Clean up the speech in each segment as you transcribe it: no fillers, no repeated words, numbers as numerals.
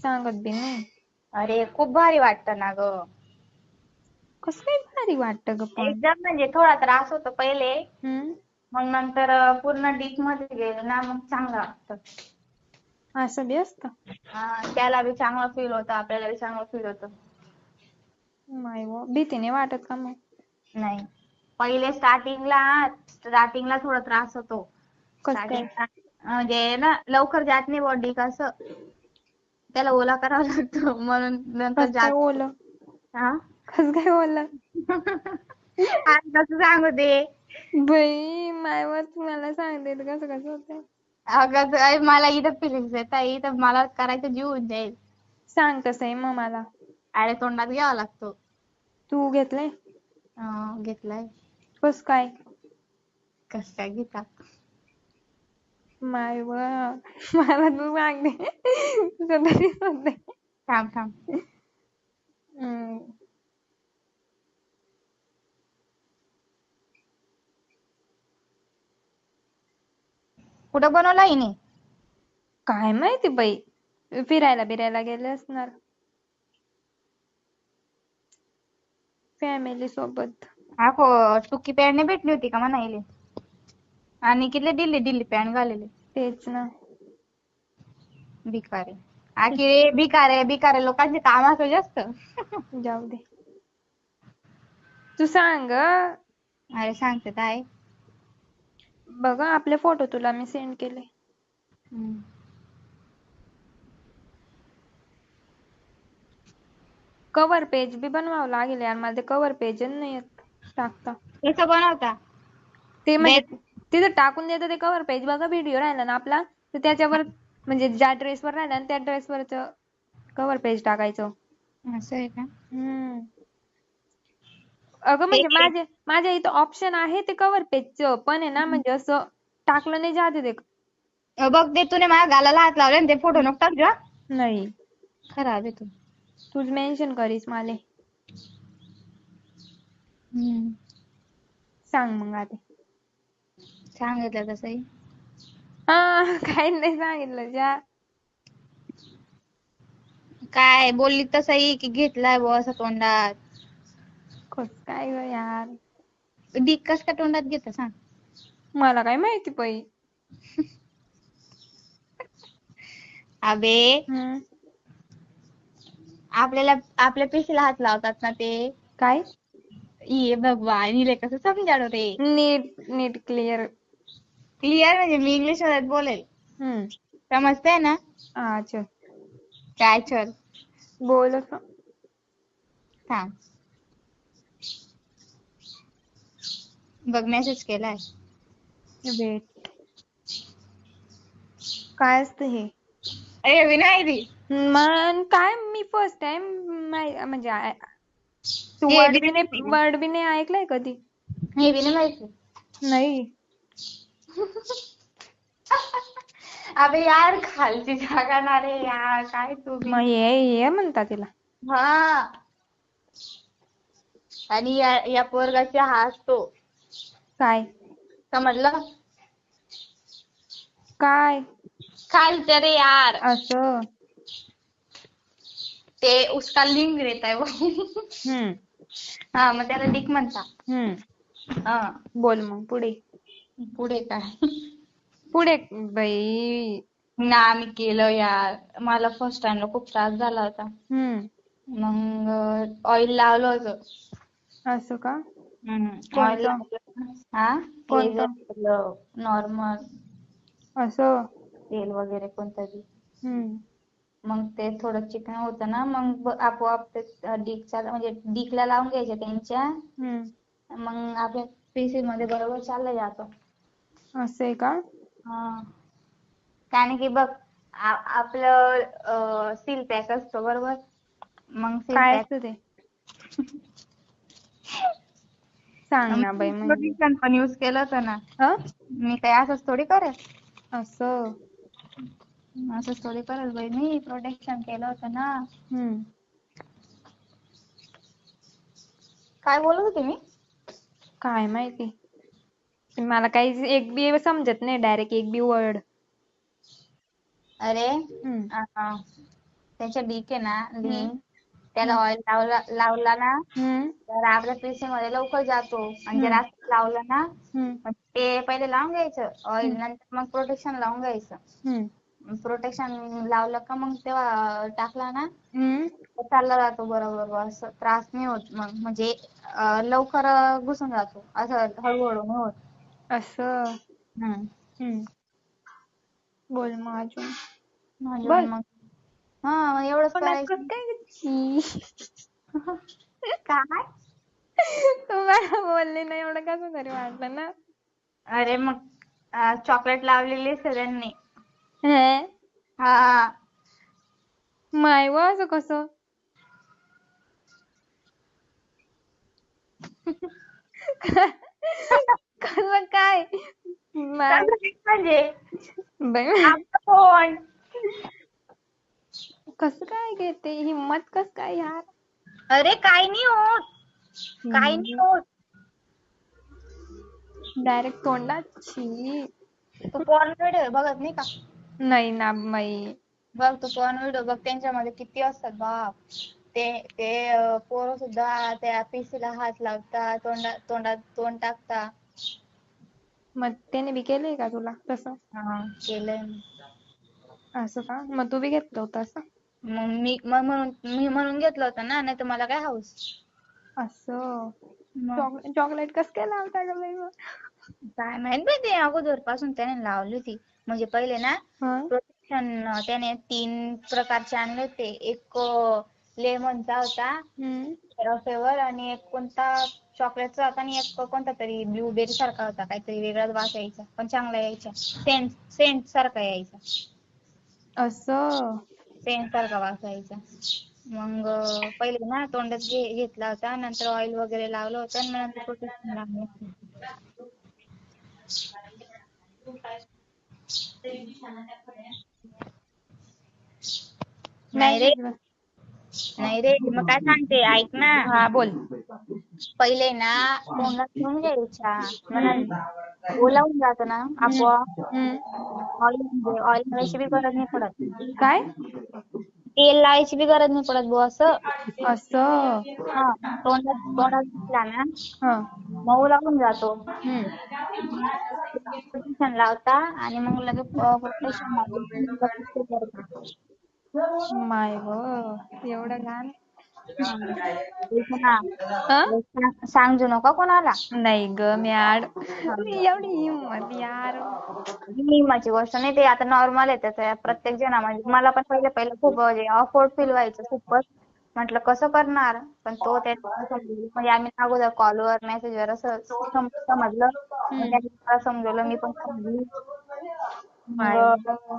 सांगत बी नाही. अरे खूप भारी वाटतं ना ग. कसं काय भारी वाटतं ग पण. एकदम म्हणजे थोडा त्रास होतो पहिले, हम्म. मग नंतर पूर्ण डीप मध्ये गेलो ना मग चांगलं वाटतं. असं बी असतं. त्याला बी चांगलं फील होतं, आपल्याला बी चांगलं फील होतं. नाही व भीती नाही वाटत का मग. नाही, पहिले स्टार्टिंगला थोडा त्रास होतो. कस काय. स्टार्टिंगला म्हणजे ना लवकर जात नाही बॉडी कसं, त्याला ओला करावा लागतो म्हणून नंतर कस काय जात. ओलं. हा. कस काय ओलं. आणि कसं सांगू ते. बाई मायवर तुम्हाला सांगते कसं कसं होतंय. अगं मला इथं फिलिंग्स येत आहे, इथं मला करायचं जीव होऊन जाईल. सांग कसं आहे मग मला. अरे तोंडात घ्यावा लागतो. तू घेतलंय. घेतलाय. कस काय. कस काय घेता. माय व मला तू सांगते तरीच होते. थांब थांब. हम्म. कुठं बनवला हिने. काय माहिती बाई, फिरायला गेले असणार फॅमिली सोबत. टुकी पॅन्ट नाही भेटली होती का म्हणायले. आणि किती ढिल्ली पॅन्ट घालेले. तेच ना. भिकारी. भिकारे लोकांचे काम असं जास्त. जाऊ दे. तू सांग. अरे सांगते काय. बघा आपले फोटो तुला मी सेंड केले. कव्हर पेज बी बनवावं लागेल यार, मला ते कव्हर पेज नाही येत टाकता. कसं बनवता. ते म्हणजे बेस. तिथं टाकून देतं ते कव्हर पेज बघा, व्हिडिओ राहिला ना आपला तर त्याच्यावर म्हणजे ज्या ड्रेसवर राहिला ना त्या ड्रेसवरच कव्हर पेज टाकायचं. असं आहे का. हम्म. अगं ते म्हणजे माझ्या इथं ऑप्शन आहे ते कव्हर पेजचं, पण आहे ना म्हणजे असं टाकलं नाही जाते ते. बघ ते तुने माझ्या गालाला हात लावले ते फोटो नको टाकू हा. नाही. खराब आहे तू. तूच मेन्शन करीस माले. सांग मग आधी. सांगितलं तसंही. काही नाही सांगितलं जा. काय बोलली तसंही की घेतलाय बुवा असं तोंडात. कस काय ग यार. डिक कस का तोंडात घेतं सांग. मला काय माहिती बाई. अबे हम्म. आपल्या पेशीला हात लावतात ना ते. काय. ये भगवान इले कसं समजावं रे. नीट क्लिअर. क्लिअर म्हणजे मी इंग्लिश मध्ये बोलेल. हम्म. समजतंय ना. अच्छा. काय चल. बोल असं. थांब. बघ मेसेज केलाय. वेट. काय असतं हे. अरे विनायरी. मग काय मी फर्स्ट टाइम म्हणजे तू हे बी वर्ड बी नाही ऐकलाय कधी. हे बी नाही माहिती. नाही. अबे यार खालची जागा ना रे यार काय तू बी. मग ये म्हणता तिला. हा. आणि या पोरगाचा हा असतो. काय. समजलं. काय. खालचं रे यार. असं. ते उसका लिंग रहता है वो. हम्म. हा मग त्याला डिक म्हणता. हा. बोल मग पुढे. पुढे काय. पुढे बाई. ना मी केलं यार, मला फर्स्ट टाइमला खूप त्रास झाला होता. मग ऑइल लावलं होतं. असं का. ऑइल कोणतं. लावलं. हा. कोणतं. नॉर्मल. असं. तेल वगैरे कोणतंही. हम्म. मग ते थोडं चिकन होतं ना मग आपोआप ते डिकचा म्हणजे डिकला लावून घ्यायच्या त्यांच्या. मग आपल्या पेशी मध्ये बरोबर चाललं जातं. असं आहे का. हा. कारण की बघ आपलं सील पॅक असतो बरोबर. मग सील काय पॅक. असतं ते. सांग ना बाई म्हणजे. प्रोटेक्शन पण यूज केलं होतं ना. अ मी काय असंच थोडी करेल. असं. असंच थोडी करेल बाई मी प्रोटेक्शन केलं होतं ना. काय बोलत होते मी. काय माहिती. मला काही एक बी समजत नाही डायरेक्ट एक बी वर्ड. अरे. त्याच्या डीक आहे ना लिंक, त्याला हम्म. ऑइल लावला ना हम्म. तर आपल्या पीसी मध्ये लवकर जातो. आणि जर हम्म. असं लावलं ना हम्म. मग ते पहिले लावून घ्यायचं ऑइल, हम्म. नंतर मग प्रोटेक्शन लावून घ्यायचं. हम्म. प्रोटेक्शन लावलं का मग तेव्हा टाकला ना हम्म. तर चालला जातो बरोबर. असं त्रास नाही होत मग, म्हणजे लवकर घुसून जातो, असं हळूहळू नाही होत. असं. हम्म. हम्म. बोल मग अजून. म्हणजे बोल. मग हा एवढंच तोंडात कस करायचं. काय छी. काय? तू मला बोलली ना एवढं कसं तरी वाटलं ना. अरे मग चॉकलेट लावलेली असते त्यांनी. हे हा. माय व असं कसं. कसं काय माय. म्हणजे बाई आपला फोन. कसं काय घेते हिम्मत कस काय यार. अरे काही नाही होत, काही नाही होत. डायरेक्ट तोंडात छी. तू पॉर्न व्हिडिओ बघत नाही का? नाही ना बाई. बघ तू पॉर्न व्हिडिओ बघ, त्यांच्यामध्ये किती असतात बाप. ते ते पोरं सुद्धा त्या पिसीला हात लावतात, तोंडात तोंड टाकतात. मग त्याने बी केलंय का तुला तसं? हा केलंय. असं का? मग तू बी घेतलं होतं असं? मग मी म्हणून घेतलं होतं ना, नाही तर मला काय हौस. असं. मग चॉकलेट कस काय लावता ग बाई मग? काय माहित बाई, ते अगोदर पासून त्याने लावली होती. म्हणजे पहिले ना हा. प्रोटेक्शन त्याने 3 प्रकारचे आणले होते. एक लेमनचा होता फ्लेवर, आणि एक कोणता चॉकलेटचा होता, आणि एक कोणता तरी ब्लूबेरी सारखा होता, काहीतरी वेगळाच वास यायचा पण चांगला यायचा. सेंट सारखा यायचा. असं. सेंट सारखा वास यायचा. मग पहिले ना तोंडात घेतला होता, नंतर ऑइल वगैरे लावलं होतं, आणि मग नंतर प्रोटेक्शन लावलं. नाही रे, मॅसेज वर. नाही रे, मग काय सांगते ऐक ना. हा बोल. पहिले ना तोंडात घेऊन घ्यायच्या, मग हम्म. नंतर ओलावून जातं ना आपोआप. हम्म. ऑइल म्हणजे ऑइल लावायची बी गरज नाही पडत. काय? तेल लावायची बी गरज नाही पडत बुवा असं. असं. हा तोंडात घेतला ना हा. मऊ लागून जातो. हम्म. प्रोटेक्शन लावता आणि मग लगेच प्रोटेक्शन लावलं. माय ग एवढं घाण. हा? सांगू नका कोणाला. नाही ग म्याड. हा. एवढी हिंमत यार. हिंमताची गोष्ट नाही, ते आता नॉर्मल आहे त्याचं प्रत्येक जणा. म्हणजे मला पण पहिलं खूप ऑकवर्ड फील व्हायचं खूपच. म्हटलं कसं करणार, पण तो म्हणजे आम्ही अगोदर कॉलवर मेसेजवर असं समजलं, मग त्यांनी मला समजवलं, मी पण समजली. माय मग ग.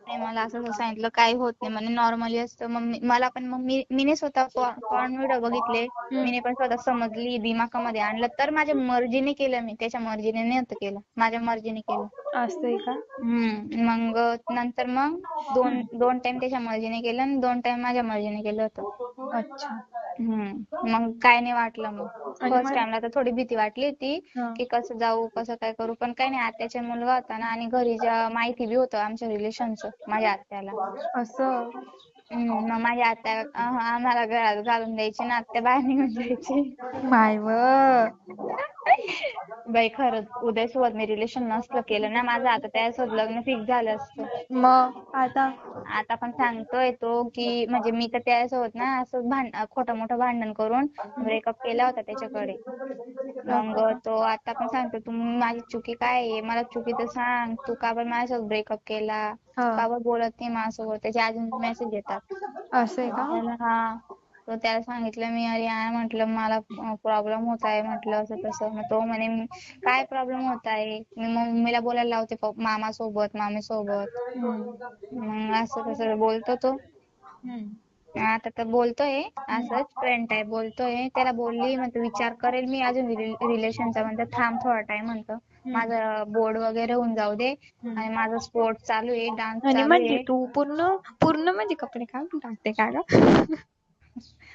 नाही मला असं सांगितलं काही होत नाही म्हणे, नॉर्मली असतं. मग मला पण मग मीने स्वतः पॉर्न व्हिडिओ बघितले, मीने पण स्वतः समजली, दिमागामध्ये आणलं, तर माझ्या मर्जीने केलं. मी त्याच्या मर्जीने नव्हतं केलं, माझ्या मर्जीने केलं. असतंय का? मग नंतर मग दोन टाइम त्याच्या मर्जीने केलं, आणि 2 टाइम माझ्या मर्जीने केलं होतं. अच्छा. मग काय नाही वाटलं. मग आणि फर्स्ट टाइमला तर थोडी भीती वाटली होती हा. की कसं जाऊ, कसं काय करू, पण काही नाही. आत्याचा मुलगा होता ना, आणि घरी माहिती बी होतं आमच्या रिलेशनचं माझ्या आत्याला. असं. मग माझ्या आत्या आम्हाला घरात घालून द्यायची ना, आत्या बाहेर निघून जायची. माय व. बाई खरंच उदयसोबत मी रिलेशन नसलं केलं ना माझं, आता त्यासोबत लग्न फिक्स झालं असतं. मग आता पण सांगतोय तो की, म्हणजे मी तर त्यासोबत ना असं खोटं मोठं भांडण करून ब्रेकअप केला होता त्याच्याकडे. मग तो आता पण सांगतो, तू माझी चुकी काय आहे, मला चुकी तर सांग, तू का बरं माझ्यासोबत ब्रेकअप केला, हा. का बरं बोलत नाही माझ्यासोबत. त्याचे अजून मेसेज येतात. असं आहे का? हा. तर त्याला सांगितलं मी, अरे यार म्हटलं मला प्रॉब्लेम होत आहे म्हटलं, असं तसं. मग तो म्हणे काय प्रॉब्लेम होत आहे, मी मम्मीला बोलायला लावते, मामासोबत मामीसोबत. मग असं तसं बोलतो तो. आता तर बोलतोय असंच फ्रेंड टाईप बोलतोय. त्याला बोलली म्हणतो विचार करेल मी अजून रिलेशनचा. म्हणतो थांब थोडा टाइम, म्हणतो माझं बोर्ड वगैरे होऊन जाऊ दे, आणि माझं स्पोर्ट चालू आहे, डान्स आणि चालू म्हणजे आहे. तू पूर्ण पूर्ण म्हणजे कपडे काढून टाकते का ग?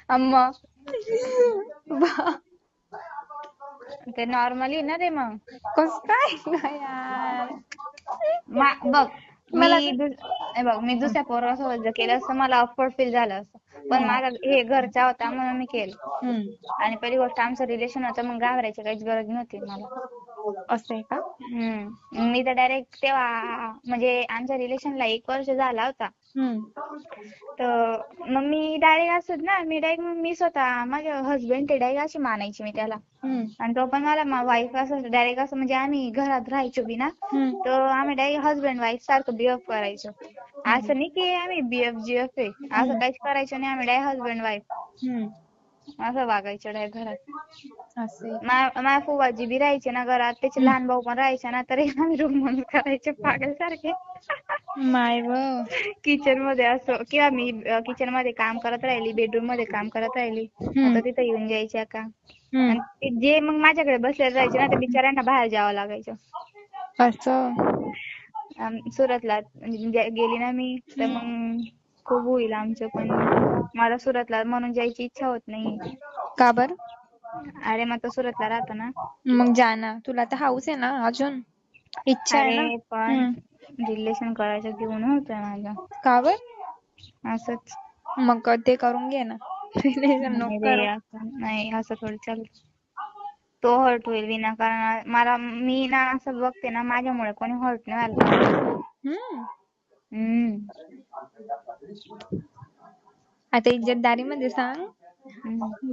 अम्मा बा. ते नॉर्मली ना रे. मग कस काय ग यार. बघ मला हे बघ मी दुसऱ्या पोरासोबत जर केलं असतं मला ऑकवर्ड फील झालं असतं, पण माझा हे घरचा होता म्हणून मी केलं. आणि पहिली गोष्ट आमचं रिलेशन होतं, मग घाबरायची काहीच गरज नव्हती मला. असं आहे का? मी तर डायरेक्ट तेव्हा म्हणजे आमच्या रिलेशनला 1 वर्ष झाला होता. तर मग मी डायरेक्ट असत ना, मी स्वतः माझ्या हसबंड ते डायरेक्ट अशी मानायची मी त्याला. आणि तो पण मला वाईफ असं डायरेक्ट असं म्हणजे आम्ही घरात राहायचो बी ना, तर आम्ही डायरेक्ट हसबंड वाईफ सारखं बिहेव करायचो. असं नाही की आम्ही BF आहे, असं काहीच करायचं नाही. आम्ही डायरेक्ट हसबंड वाईफ असं वागायचं डायरेक्ट घरात. असं माझ्या फुवाजी बी राहायचे ना घरात, त्याचे लहान भाऊ पण राहायचे ना, तरी आम्ही रूम म्हणून करायचे पागल सारखे. माय व किचन मध्ये असं, किंवा मी किचन मध्ये काम करत राहिली, बेडरूम मध्ये काम करत राहिली, आता तिथे येऊन जायच्या का. आणि ते जे मग माझ्याकडे बसलेले राहायचे ना, ते बिचाऱ्यांना बाहेर जावं लागायचं. असं सुरतला गेली ना मी, तर मग खूप होईल आमचं, पण मला सुरतला म्हणून जायची इच्छा होत नाही. का बर? अरे मग तो सुरतला राहतो ना. मग जा ना, तुला तर हाऊस आहे ना, अजून इच्छा आहे ना. अरे पण रिलेशन करायचं घेऊन होतं माझं. का बर? असंच. मग ते करून घे ना. रिलेशन नको करू. नाही असं थोडी चालत. तो हर्ट होईल विनाकारण. मी ना असं बघते ना, माझ्यामुळे कोणी हर्ट नाही व्हायला पाहिजे. आता इज्जतदारी मध्ये सांग,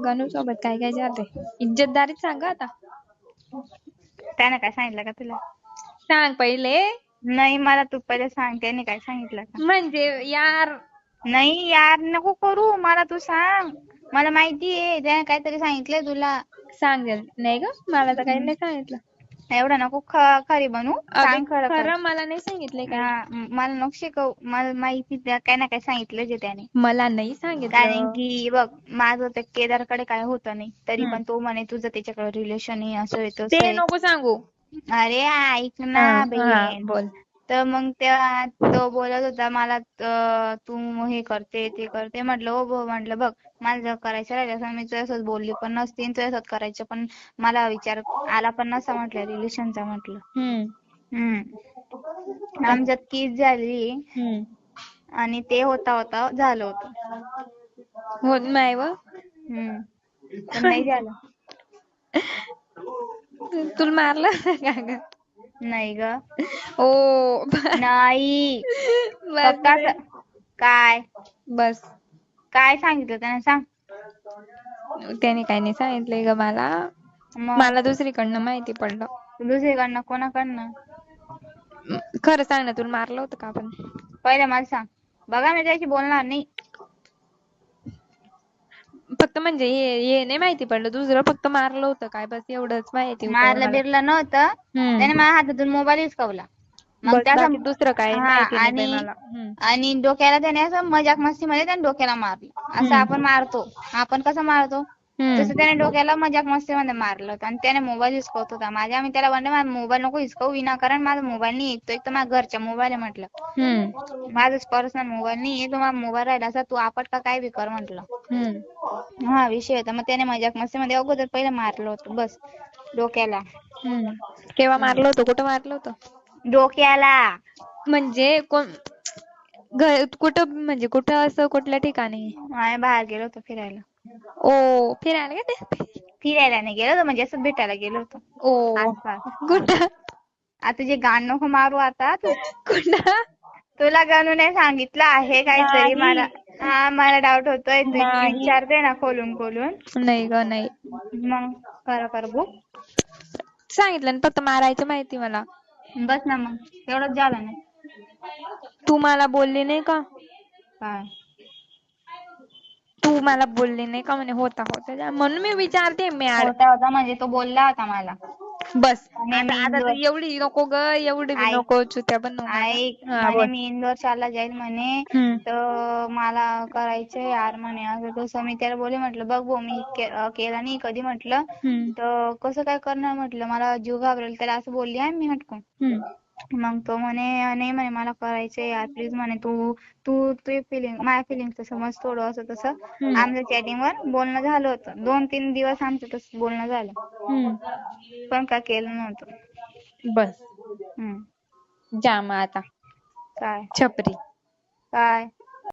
गणू सोबत काय काय जाते. इज्जतदारीत सांग आता. त्याने काय सांगितलं का तुला? सांग पहिले. नाही मला तू पहिले सांग, त्याने काय सांगितलं का? म्हणजे यार नाही यार नको करू, मला तू सांग. मला माहिती आहे त्याने काहीतरी सांगितलंय तुला. सांगेल नाही ग, मला तर काही नाही सांगितलं. एवढं नको खरी बनू, सांग खरं. मला नाही सांगितलंय काही. मला नको शिकव, मला माहिती काय ना काय सांगितलं जे त्याने. मला नाही सांगितलं. कारण की बघ माझं ते केदारकडे काय होतं नाही, तरी पण तो म्हणे तुझं त्याच्याकडे रिलेशन आहे, असं आहे तसं ते आहे. नको सांगू. अरे ऐक ना बहीण. बोल. तर मग तेव्हा तो बोलत होता मला, तू हे करते ते करते. म्हटलं हो म्हटलं बघ, मला जर करायचं राहिलं असं मी तुझ्यासोबत बोलली पण नसती, तुझ्यासोबत करायचं पण मला विचार आला पण नसता म्हटलं रिलेशनचा. म्हटलं आमच्यात किस झाली आणि ते होता झालं होतं. होत नाही व. पण नाही झालं. तुला मारलं का ग? नाही ग. ओ नाही. बस काय बस. काय सांगितलं त्याने सांग. त्याने काही नाही सांगितलंय ग मला. मला दुसरीकडनं माहिती पडलं. दुसरीकडनं कोणाकडनं? खरं सांग ना, तुला मारलं होतं का आपण? पहिले मला सांग. बघा मी त्याशी बोलणार नाही. फक्त म्हणजे हे नाही माहिती पडलं, दुसरं फक्त मारलं होतं काय, बस एवढंच माहिती होतं मला. मारलं बिरलं नव्हतं. त्याने माझ्या हातातून मोबाईल हिसकावला. मग त्याचा दुसरं काय माहिती नाही बाई मला. आणि डोक्याला त्याने असं मजाक मस्ती मध्ये त्याने डोक्याला मारलं. असं आपण मारतो, आपण कसं मारतो तसं त्याने डोक्याला मजाक मस्ती मध्ये मारलं होतं. आणि त्याने मोबाईल हिसकवत होता माझ्या. मी त्याला म्हणले माझा मोबाईल नको हिसकवू विनाकारण, माझा मोबाईल नाही येतो, एक तर माझ्या घरच्या मोबाईल आहे म्हटलं. माझाच पर्सनल मोबाईल नाही आहे, तो माझा मोबाईल राहिला असता तू आपट का काय बी कर म्हटलं. हा विषय होता. मग त्याने मजाक मस्ती मध्ये अगोदर पहिले मारलं होतं बस डोक्याला. केव्हा मारलं होतं? कुठं मारलं होतं? डोक्याला. म्हणजे कुठं, म्हणजे कुठं असं कुठल्या ठिकाणी? बाहेर गेलो होतो फिरायला. ओ फिरायला गेले? फिरायला नाही गेलो होतो, म्हणजे असं भेटायला गेलो होतो. ओ कुठं? आता जे गाण नको मारू आता तू. कुठं? तुला गणूने सांगितलं आहे काहीतरी. मला डाऊट होतोय, तू विचारते ना खोलून. नाही ग नाही. मग खरं भू सांगितलं ना, फक्त मारायचं माहिती मला. बस ना मग एवढंच झालं ना. तू मला बोलली नाही का? काय? तू मला बोलली नाही का म्हणे होता म्हणून मी विचारते. होता म्हणजे तो बोलला होता मला. बस आता तू एवढी नको ग, एवढी बी नको चुत्या पण म्हणे मी इंदोर चालला जाईल म्हणे, तर मला करायचंय यार म्हणे असं तसं. मी त्याला बोले म्हटलं बघ मी केला नाही कधी म्हटलं, तर कसं काय करणार म्हटलं, मला जीव घाबरेल. त्याला असं बोलली आहे मी हटकून. मग तो म्हणे नाही म्हणे मला करायचंय यार प्लीज म्हणे, तू माझ्या फिलिंग समज थोडं असं तसं. आमचं चॅटिंगवर बोलणं झालं होतं. 2-3 दिवस आमचं तसं बोलणं झालं, पण काय केलं नव्हतं. बस जा मग आता. काय छपरी. काय